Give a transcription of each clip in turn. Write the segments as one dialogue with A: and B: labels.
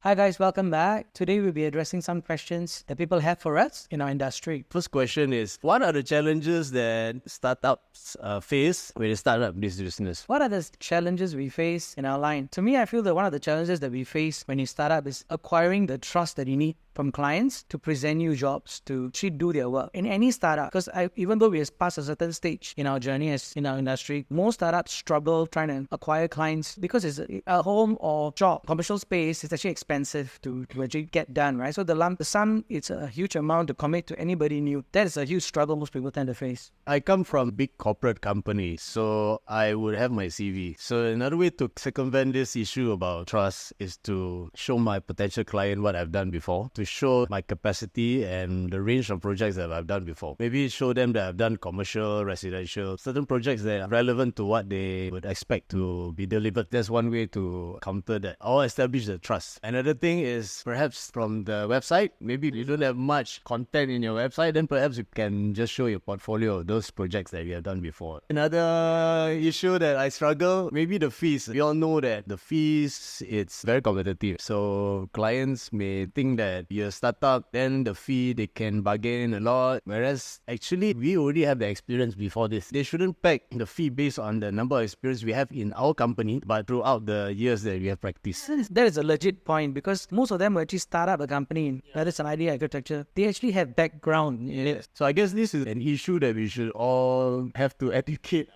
A: Hi guys, welcome back. Today we'll be addressing some questions that people have for us in our industry.
B: First question is, what are the challenges that startups face when they start up this business?
A: What are the challenges we face in our line? To me, I feel that one of the challenges that we face when you start up is acquiring the trust that you need from clients to present you jobs to actually do their work. In any startup, because even though we have passed a certain stage in our journey as in our industry, most startups struggle trying to acquire clients because it's a home or job, commercial space is actually expensive to actually get done, right? So the sum, it's a huge amount to commit to anybody new. That is a huge struggle most people tend to face.
B: I come from big corporate companies, so I would have my CV. So another way to circumvent this issue about trust is to show my potential client what I've done before, to show my capacity and the range of projects that I've done before. Maybe show them that I've done commercial, residential, certain projects that are relevant to what they would expect to be delivered. That's one way to counter that or establish the trust. Another thing is perhaps from the website. Maybe you don't have much content in your website, then perhaps you can just show your portfolio of those projects that you have done before. Another issue that I struggle, maybe the fees. We all know that the fees, it's very competitive. So clients may think that you're a startup, then the fee, they can bargain a lot. Whereas actually, we already have the experience before this. They shouldn't peg the fee based on the number of experience we have in our company, but throughout the years that we have practiced.
A: That is a legit point because most of them will actually start up a company, whether it's an idea architecture, they actually have background in it.
B: So I guess this is an issue that we should all have to educate.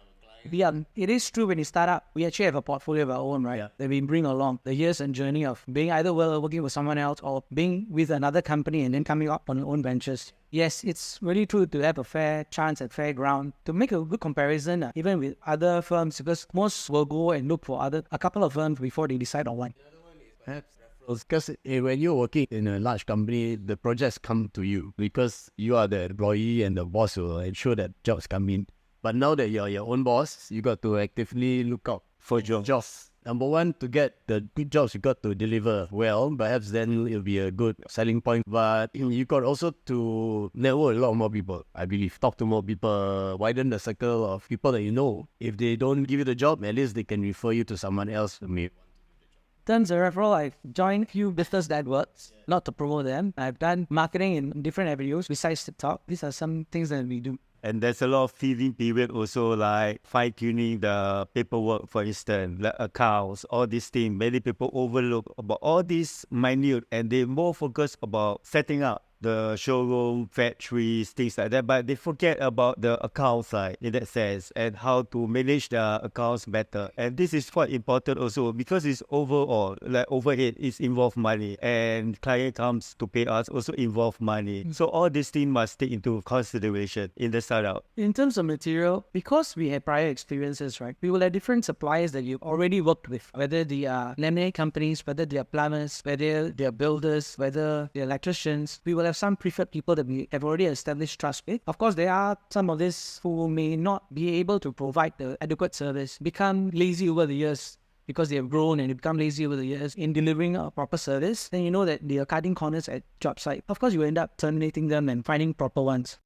A: Yeah, it is true when you start up, we actually have a portfolio of our own, right?
B: Yeah.
A: That we bring along the years and journey of being either working with someone else or being with another company and then coming up on your own ventures. Yes, it's really true to have a fair chance at fair ground to make a good comparison, even with other firms, because most will go and look for a couple of firms before they decide on one.
B: Because when you're working in a large company, the projects come to you because you are the employee and the boss will ensure that jobs come in. But now that you're your own boss, you got to actively look out for jobs. Number one, to get the good jobs, you got to deliver well. Perhaps then it'll be a good selling point. But you got also to network a lot more people, I believe. Talk to more people, widen the circle of people that you know. If they don't give you the job, at least they can refer you to someone else who may.
A: Terms of referral, I've joined few business networks, not to promote them. I've done marketing in different avenues besides TikTok. These are some things that we do.
C: And there's a lot of teething period also, like fine-tuning the paperwork, for instance, like accounts, all these things. Many people overlook about all these minute and they more focus about setting up the showroom, factories, things like that. But they forget about the account side in that sense and how to manage the accounts better. And this is quite important also because it's overall, like overhead is involve money and client comes to pay us also involve money. So all these things must take into consideration in the startup.
A: In terms of material, because we have prior experiences, right, we will have different suppliers that you've already worked with, whether they are laminate companies, whether they are plumbers, whether they are builders, whether they are electricians. We will have some preferred people that we have already established trust with. Of course, there are some of this who may not be able to provide the adequate service, become lazy over the years because they have grown and they become lazy over the years in delivering a proper service. Then you know that they are cutting corners at job site. Of course, you end up terminating them and finding proper ones.